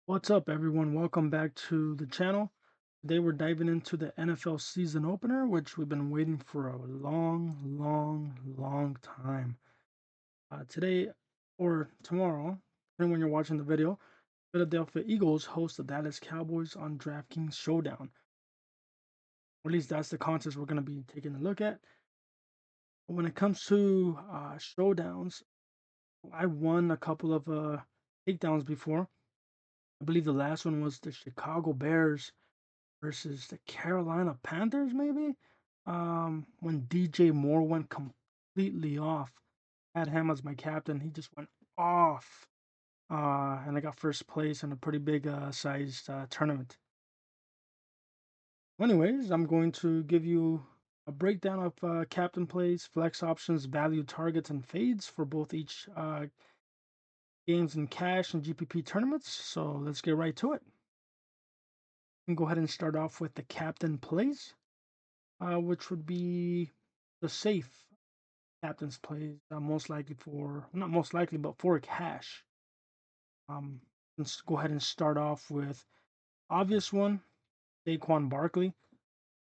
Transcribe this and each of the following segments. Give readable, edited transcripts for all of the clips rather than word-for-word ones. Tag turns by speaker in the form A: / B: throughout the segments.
A: What's up, everyone? Welcome back to the channel. Today we're diving into the NFL season opener, which we've been waiting for a long time. Today or tomorrow, depending when you're watching the video, Philadelphia Eagles host the Dallas Cowboys on DraftKings Showdown. Or at least that's the contest we're going to be taking a look at. But when it comes to showdowns, I won a couple of takedowns before. I believe the last one was the Chicago Bears versus the Carolina Panthers, maybe. When DJ Moore went completely off, had him as my captain. He just went off, and I got first place in a pretty big sized tournament. Anyways, I'm going to give you a breakdown of captain plays, flex options, value targets, and fades for both each games in cash and GPP tournaments. So let's get right to it. We can go ahead and start off with the captain plays, which would be the safe captain's plays, most likely for not most likely, but for cash. Let's go ahead and start off with obvious one, Saquon Barkley.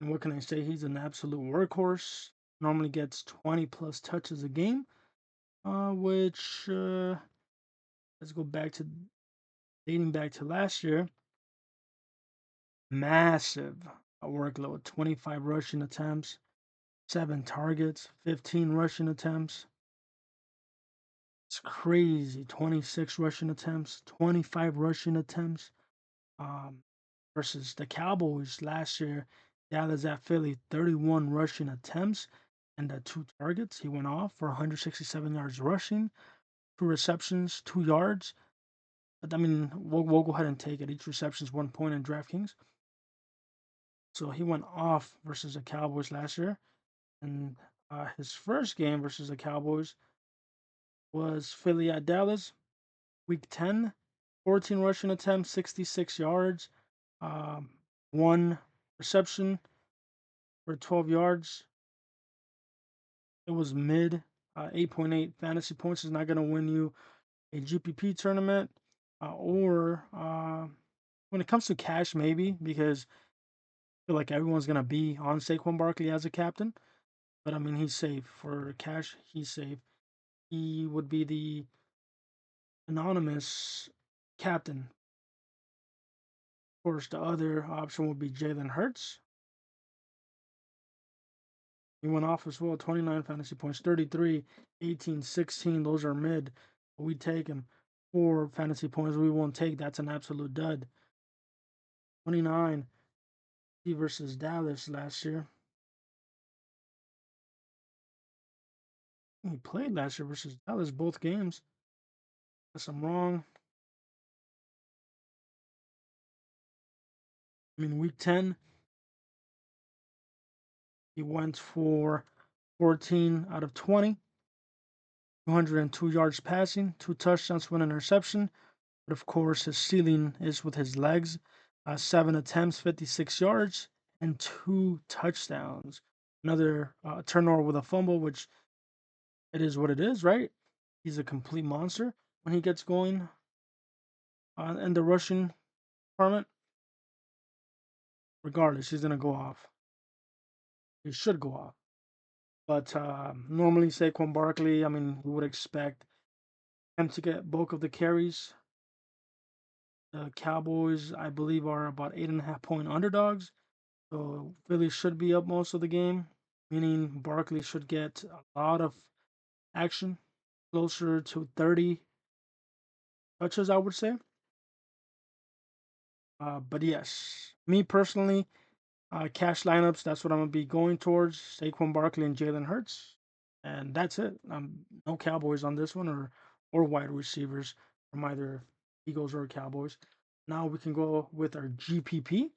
A: And what can I say? He's an absolute workhorse. Normally gets 20 plus touches a game, which let's go back to dating back to last year. Massive workload, 25 rushing attempts, 7 targets, 15 rushing attempts. It's crazy. 26 rushing attempts, 25 rushing attempts. Um, versus the Cowboys last year, Dallas at Philly, 31 rushing attempts and 2 targets. He went off for 167 yards rushing, 2 receptions, 2 yards. But I mean, we'll go ahead and take it. Each reception is 1 point in DraftKings. So he went off versus the Cowboys last year. And his first game versus the Cowboys was Philly at Dallas. Week 10, 14 rushing attempts, 66 yards, um, 1 reception for 12 yards. It was mid. 8.8 fantasy points is not going to win you a GPP tournament. Or when it comes to cash, maybe, because I feel like everyone's going to be on Saquon Barkley as a captain. But I mean, he's safe. For cash, he's safe. He would be the anonymous captain. Of course, the other option would be Jalen Hurts. He went off as well, 29 fantasy points, 33, 18, 16. Those are mid. We take him. 4 fantasy points we won't take. That's an absolute dud. 29 versus Dallas last year. He played last year versus Dallas both games. Unless I'm wrong. I mean, week 10, he went for 14 out of 20, 202 yards passing, 2 touchdowns, 1 interception. But of course, his ceiling is with his legs. 7 attempts, 56 yards, and 2 touchdowns. Another turnover with a fumble, which it is what it is, right? He's a complete monster when he gets going in the rushing department. Regardless, he's going to go off. He should go off. But normally, Saquon Barkley, I mean, you would expect him to get bulk of the carries. The Cowboys, I believe, are about 8.5 point underdogs. So Philly should be up most of the game, meaning Barkley should get a lot of action, closer to 30 touches, I would say. But yes, me personally, cash lineups, that's what I'm going to be going towards. Saquon Barkley and Jalen Hurts. And that's it. No Cowboys on this one or wide receivers from either Eagles or Cowboys. Now we can go with our GPP.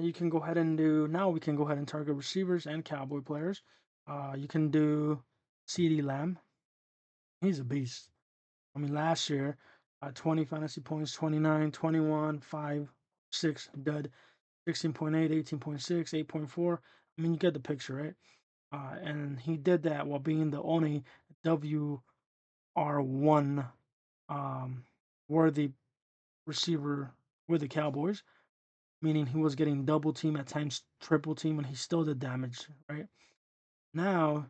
A: You can go ahead and do now. We can go ahead and target receivers and Cowboy players. You can do CD Lamb. He's a beast. I mean, last year, 20 fantasy points, 29, 21, 5, 6, dud, 16.8, 18.6, 8.4. I mean, you get the picture, right? And he did that while being the only WR1 worthy receiver with the Cowboys, meaning he was getting double team, at times triple team, and he still did damage, right? Now,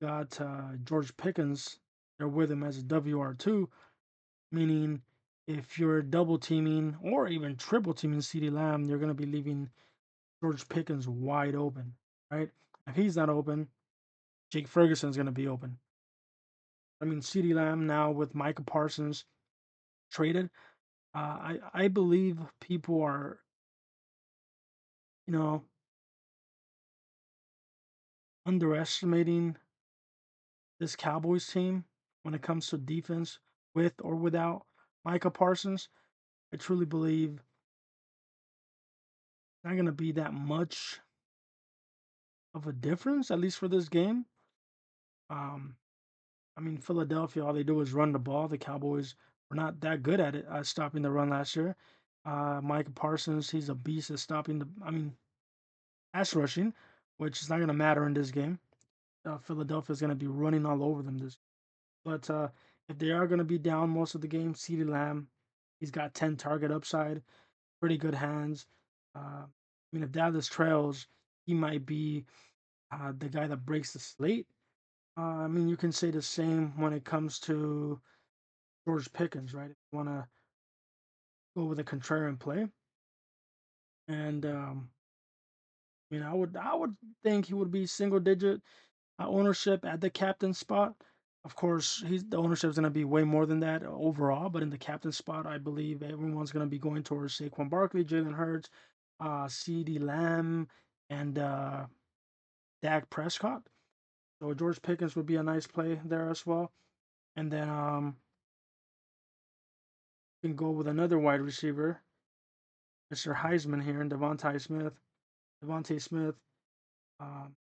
A: got George Pickens there with him as a WR2, meaning if you're double teaming or even triple teaming CeeDee Lamb, you're going to be leaving George Pickens wide open, right? If he's not open, Jake Ferguson's going to be open. I mean, CeeDee Lamb now with Micah Parsons traded. I believe people are, you know, underestimating this Cowboys team when it comes to defense with or without Micah Parsons. I truly believe it's not going to be that much of a difference, at least for this game. Um, I mean, Philadelphia, all they do is run the ball. The Cowboys were not that good at it, stopping the run last year. Micah Parsons, he's a beast at stopping pass rushing, which is not going to matter in this game. Philadelphia is going to be running all over them this. But if they are going to be down most of the game, CeeDee Lamb, he's got 10 target upside, pretty good hands. I mean, if Dallas trails, he might be the guy that breaks the slate. I mean, you can say the same when it comes to George Pickens, right? If you want to go with a contrarian play, and I mean, I would think he would be single digit ownership at the captain spot. Of course, the ownership is going to be way more than that overall, but in the captain spot, I believe everyone's going to be going towards Saquon Barkley, Jalen Hurts, CeeDee Lamb, and Dak Prescott. So George Pickens would be a nice play there as well. And then you can go with another wide receiver, Mr. Heisman here, and Devontae Smith. Devontae Smith, um,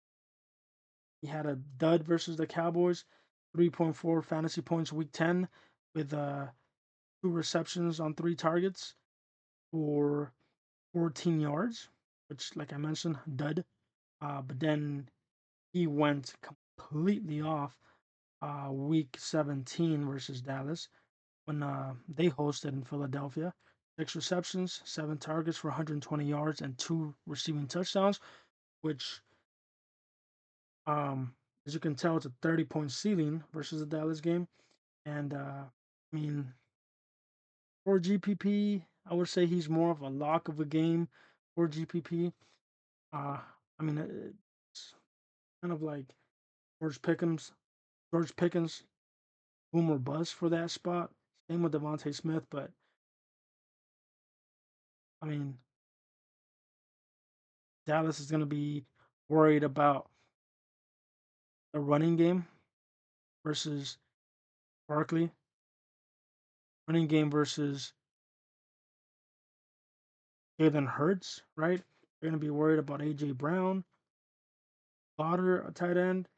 A: he had a dud versus the Cowboys, 3.4 fantasy points week 10 with 2 receptions on 3 targets for 14 yards, which, like I mentioned, dud. But then he went completely off week 17 versus Dallas when they hosted in Philadelphia. 6 receptions, 7 targets for 120 yards, and 2 receiving touchdowns, which, as you can tell, it's a 30-point ceiling versus the Dallas game. And I mean, for GPP, I would say he's more of a lock of a game for GPP. I mean, it's kind of like George Pickens, George Pickens, boom or bust for that spot. Same with Devontae Smith, but I mean, Dallas is going to be worried about the running game versus Barkley, running game versus Jalen Hurts, right? They're going to be worried about AJ Brown, Goddard, a tight end,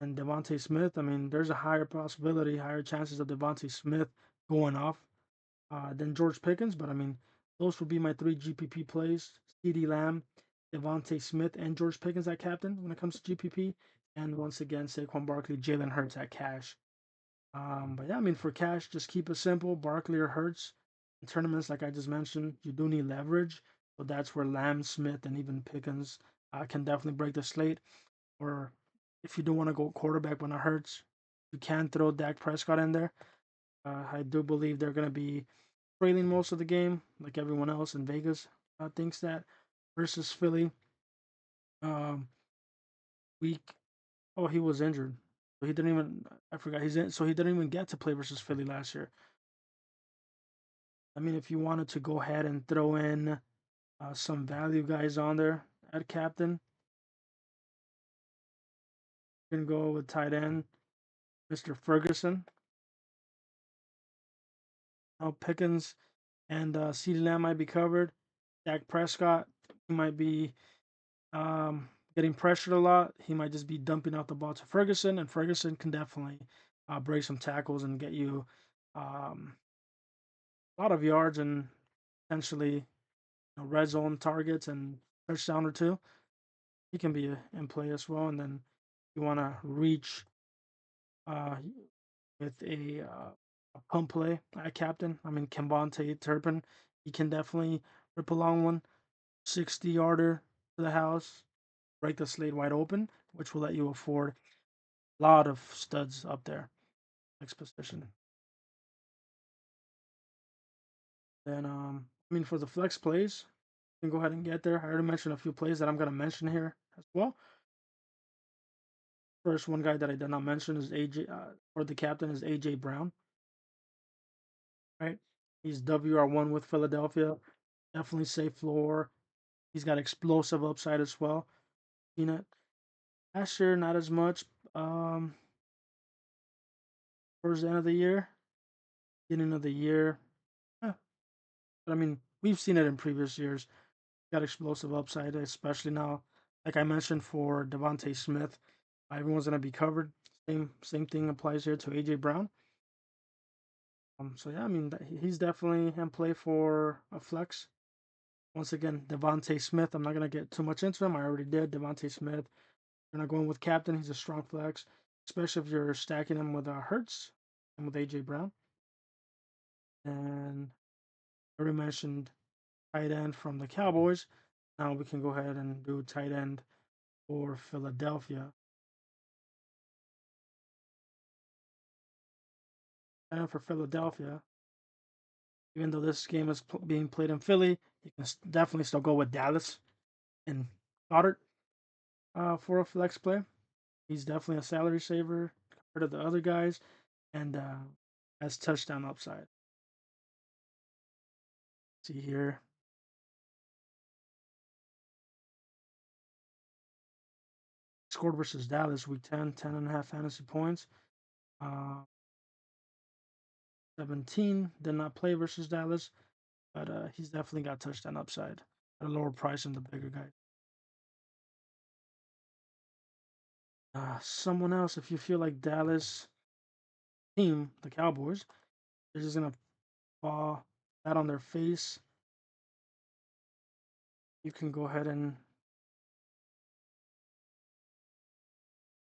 A: and Devontae Smith. I mean, there's a higher possibility, higher chances of Devontae Smith going off than George Pickens. But I mean, those would be my 3 GPP plays: CeeDee Lamb, Devontae Smith, and George Pickens at captain when it comes to GPP. And once again, Saquon Barkley, Jalen Hurts at cash. But yeah, I mean, for cash, just keep it simple. Barkley or Hurts. In tournaments, like I just mentioned, you do need leverage. So that's where Lamb, Smith, and even Pickens can definitely break the slate. Or if you don't want to go quarterback when it hurts, you can throw Dak Prescott in there. I do believe they're going to be trailing most of the game, like everyone else in Vegas thinks that. Versus Philly, um, week. Oh, he was injured, so he didn't even. I forgot he's in. So he didn't even get to play versus Philly last year. I mean, if you wanted to go ahead and throw in some value guys on there at captain, you can go with tight end, Mr. Ferguson. Pickens and CeeDee Lamb might be covered. Dak Prescott, he might be getting pressured a lot. He might just be dumping out the ball to Ferguson, and Ferguson can definitely break some tackles and get you a lot of yards and potentially red zone targets and touchdown or two. He can be in play as well. And then you want to reach uh, with a pump play at captain. I mean, KaVontae Turpin, he can definitely rip a long one, 60-yarder to the house, break the slate wide open, which will let you afford a lot of studs up there. Next position. Then, I mean, for the flex plays, you can go ahead and get there. I already mentioned a few plays that I'm going to mention here as well. First one guy that I did not mention is AJ, or the captain is AJ Brown, right? He's WR1 with Philadelphia. Definitely safe floor. He's got explosive upside as well. You know, last year, not as much. Towards the end of the year, beginning of the year. Yeah. But I mean, we've seen it in previous years. Got explosive upside, especially now. Like I mentioned for Devontae Smith, everyone's gonna be covered. Same thing applies here to AJ Brown. So yeah, I mean he's definitely in play for a flex. Once again, Devontae Smith. I'm not gonna get too much into him. I already did. Devontae Smith. You're not going with captain. He's a strong flex, especially if you're stacking him with Hurts and with AJ Brown. And I already mentioned tight end from the Cowboys. Now we can go ahead and do tight end for Philadelphia. And for Philadelphia, even though this game is being played in Philly, you can definitely still go with Dallas and Goddard for a flex play. He's definitely a salary saver compared to the other guys and has touchdown upside. See here. Scored versus Dallas week 10, 10.5 fantasy points. Uh, 17 did not play versus Dallas, but he's definitely got touchdown upside at a lower price than the bigger guy. Someone else, if you feel like Dallas team, the Cowboys, they're just gonna fall flat on their face, you can go ahead and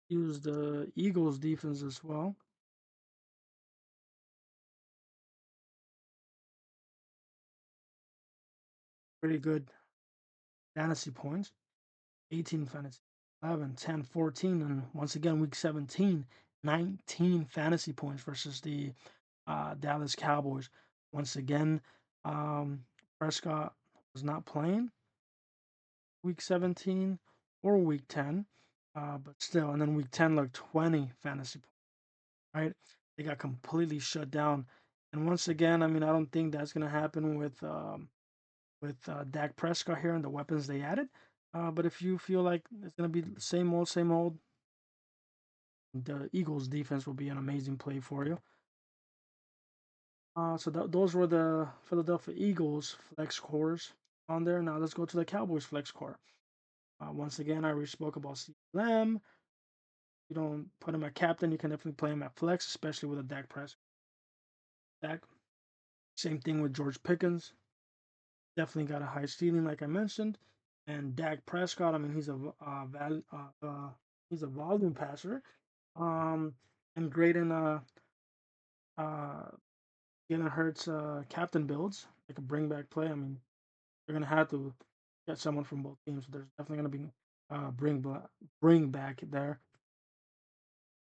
A: use the Eagles defense as well. Pretty good fantasy points. 18 fantasy, 11, 10, 14, and once again, week 17, 19 fantasy points versus the Dallas Cowboys. Once again, Prescott was not playing week 17 or week 10, but still, and then week 10 looked 20 fantasy points, right? They got completely shut down. And once again, I mean, I don't think that's going to happen with Dak Prescott here and the weapons they added. But if you feel like it's going to be the same old, the Eagles defense will be an amazing play for you. So those were the Philadelphia Eagles flex cores on there. Now let's go to the Cowboys flex core. Once again, I already spoke about CLM. You don't put him at captain, you can definitely play him at flex, especially with a Dak Prescott. Dak. Same thing with George Pickens. Definitely got a high ceiling, like I mentioned. And Dak Prescott, I mean, he's a volume passer, um, and great in uh, Jalen Hurts captain builds, like a bring back play. I mean, they're gonna have to get someone from both teams. So there's definitely gonna be bring back there.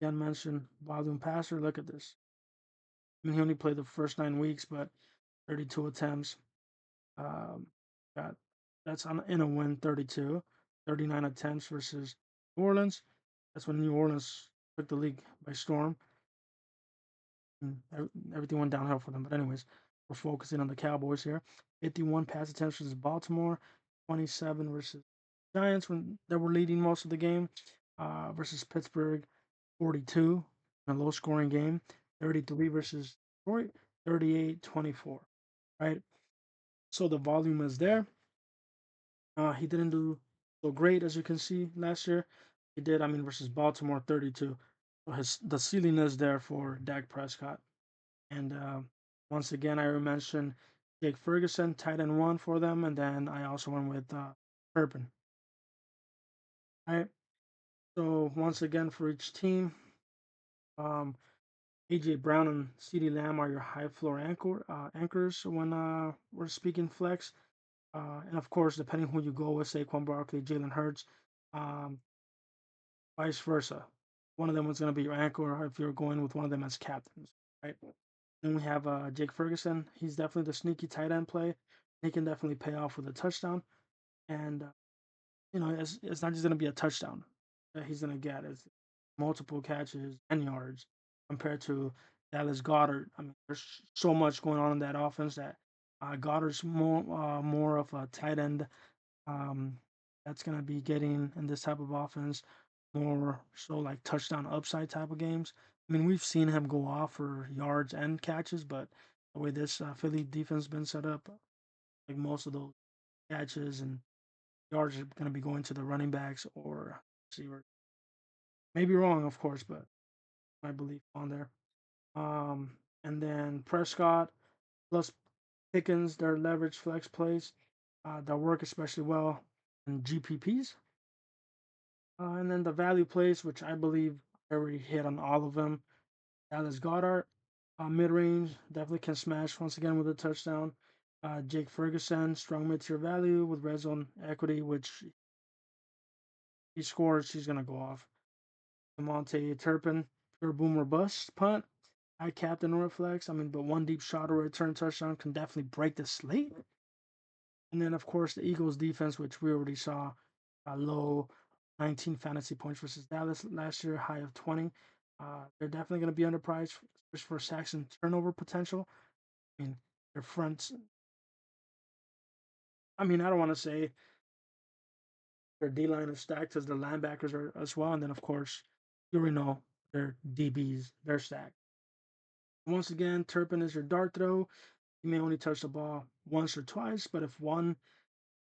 A: Again, mentioned volume passer. Look at this. I mean, he only played the first 9 weeks, but 32 attempts. Um, got that's on in a win 32, 39 attempts versus New Orleans. That's when New Orleans took the league by storm. And everything went downhill for them. But anyways, we're focusing on the Cowboys here. 51 pass attempts versus Baltimore, 27 versus Giants when they were leading most of the game, versus Pittsburgh, 42 in a low scoring game, 33 versus Detroit, 38-24. Right. So the volume is there. He didn't do so great as you can see last year. He did, I mean, versus Baltimore 32. So the ceiling is there for Dak Prescott. And once again, I mentioned Jake Ferguson, tight end one for them, and then I also went with Turpin. All right. So once again for each team, um, AJ Brown and CeeDee Lamb are your high floor anchors when we're speaking flex. And of course, depending who you go with, Saquon Barkley, Jalen Hurts, um, vice versa. One of them was going to be your anchor if you're going with one of them as captains, right? Then we have Jake Ferguson. He's definitely the sneaky tight end play. He can definitely pay off with a touchdown. And, it's not just going to be a touchdown that he's going to get. It's multiple catches and yards compared to Dallas Goddard. I mean, there's so much going on in that offense that Goddard's more of a tight end um, that's going to be getting in this type of offense more so like touchdown upside type of games. I mean, we've seen him go off for yards and catches, but the way this Philly defense has been set up, like most of those catches and yards are going to be going to the running backs or receivers. Maybe wrong, of course, but my belief on there. And then Prescott plus Pickens, their leverage flex plays that work especially well in GPPs. And then the value plays, which I believe I already hit on all of them. Dallas Goddard, mid range, definitely can smash once again with a touchdown. Jake Ferguson, strong mid tier value with red zone equity, which he scores, he's going to go off. DeMonte Turpin, pure boomer bust punt. I captain or flex. I mean, but one deep shot or return touchdown can definitely break the slate. And then, of course, the Eagles defense, which we already saw, low 19 fantasy points versus Dallas last year, high of 20. They're definitely going to be underpriced for sacks and turnover potential. I mean, their fronts. I mean, I don't want to say their D line is stacked as their linebackers are as well. And then, of course, you already know their DBs, they're stacked. Once again, Turpin is your dart throw. You may only touch the ball once or twice, but if one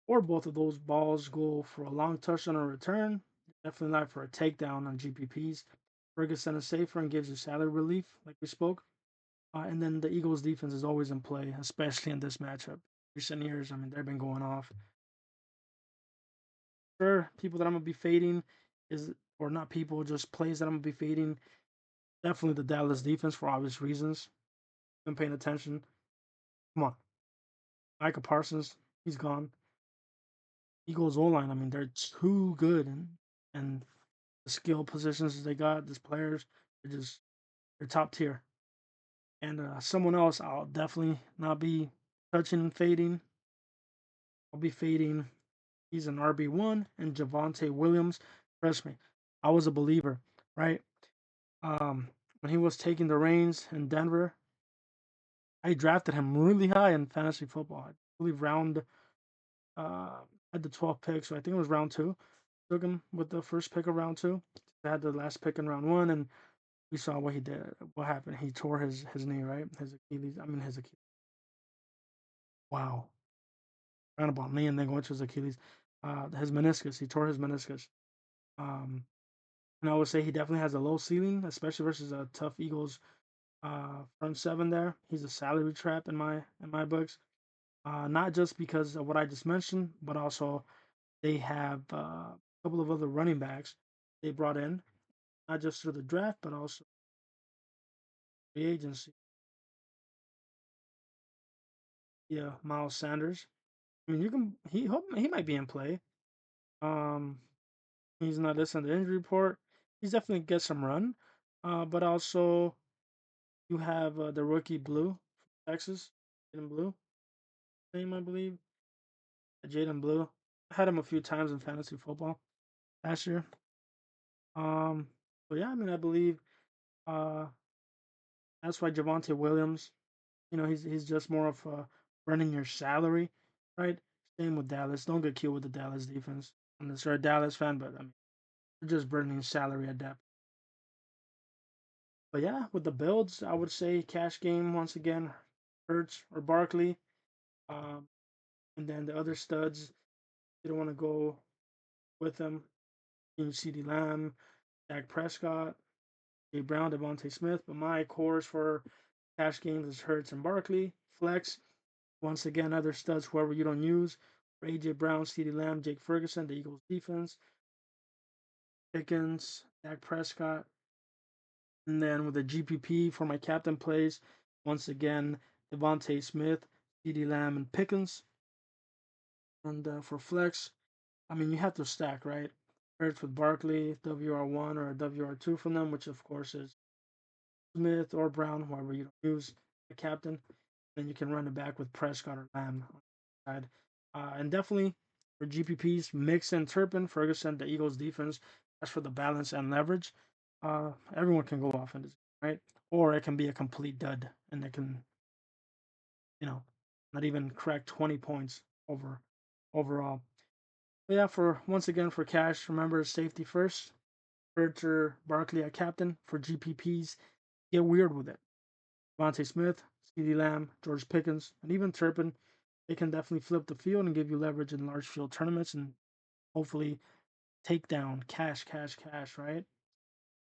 A: or both of those balls go for a long touchdown or return, definitely not for a takedown on GPPs. Ferguson is safer and gives you salary relief, like we spoke. And then the Eagles' defense is always in play, especially in this matchup. Recent years, I mean, they've been going off. Sure, people that I'm gonna be fading is, or not people, just plays that I'm gonna be fading. Definitely the Dallas defense for obvious reasons. Been paying attention. Come on, Micah Parsons, he's gone. Eagles O line, I mean, they're too good, and the skill positions they got, these players, they're top tier. And someone else, I'll definitely not be touching and fading. I'll be fading. He's an RB1 and Javonte Williams. Trust me, I was a believer, right? When he was taking the reins in Denver, I drafted him really high in fantasy football. I believe round uh had the 12th pick, so I think it was round two. Took him with the first pick of round two. I had the last pick in round one, and we saw what he did. What happened? He tore his knee, right? His Achilles. I mean his Achilles. Wow. Roundabout knee and then going to his Achilles. His meniscus. He tore his meniscus. Um, and I would say he definitely has a low ceiling, especially versus a tough Eagles front seven there. He's a salary trap in my books. Not just because of what I just mentioned, but also they have a couple of other running backs they brought in, not just through the draft, but also the agency. Yeah, Miles Sanders. I mean, you can he might be in play. Um, he's not listed on the injury report. He's definitely get some run. But also you have the rookie Blue from Texas, Jaden Blue, name I believe. Jaden Blue. I had him a few times in fantasy football last year. Um, but yeah, I mean, I believe uh, that's why Javonte Williams, he's just more of running your salary, right? Same with Dallas. Don't get killed with the Dallas defense. Unless you're a Dallas fan, but I mean, you're just burning salary at that. But yeah, with the builds, I would say cash game once again, Hurts or Barkley. Um, and then the other studs, you don't want to go with them. CeeDee Lamb, Dak Prescott, J. Brown, Devontae Smith. But my cores for cash games is Hurts and Barkley. Flex, once again, other studs, whoever you don't use. For AJ Brown, CeeDee Lamb, Jake Ferguson, the Eagles defense. Pickens, Dak Prescott, And then with the GPP for my captain plays, once again, Devontae Smith, CeeDee Lamb, and Pickens. And for flex, I mean, you have to stack, right? Hurts with Barkley, WR1 or WR2 from them, which of course is Smith or Brown, whoever you use the captain. Then you can run it back with Prescott or Lamb on the side. And definitely for GPPs, Mix and Turpin, Ferguson, the Eagles defense. That's for the balance and leverage. Everyone can go off in this, right? Or it can be a complete dud, and it can, not even crack 20 points overall. But yeah, for once again for cash, remember safety first. Berger Barkley at captain for GPPs. Get weird with it. Javonte Smith, CeeDee Lamb, George Pickens, and even Turpin, they can definitely flip the field and give you leverage in large field tournaments and hopefully take down cash, right?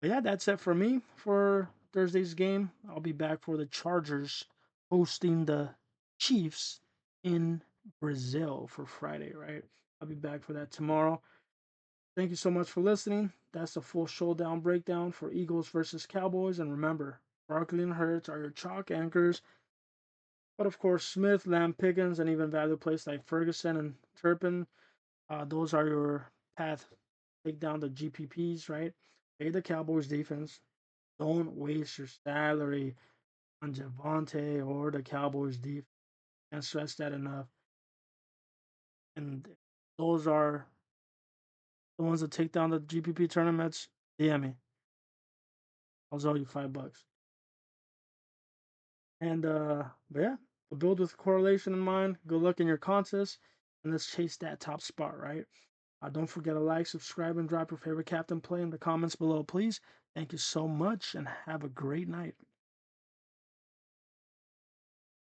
A: But yeah, that's it for me for Thursday's game. I'll be back for the Chargers hosting the Chiefs in Brazil for Friday, right? I'll be back for that tomorrow. Thank you so much for listening. That's the full showdown breakdown for Eagles versus Cowboys. And remember, Barkley and Hurts are your chalk anchors. But of course, Smith, Lamb, Pickens, and even value plays like Ferguson and Turpin, those are your path. Take down the GPPs, right? Pay the Cowboys defense. Don't waste your salary on Javonte or the Cowboys defense. Can't stress that enough. And those are the ones that take down the GPP tournaments. DM me. I'll owe you $5. And but yeah, build with correlation in mind. Good luck in your contest, and let's chase that top spot, right? Don't forget to like, subscribe, and drop your favorite captain play in the comments below, please. Thank you so much, and have a great night.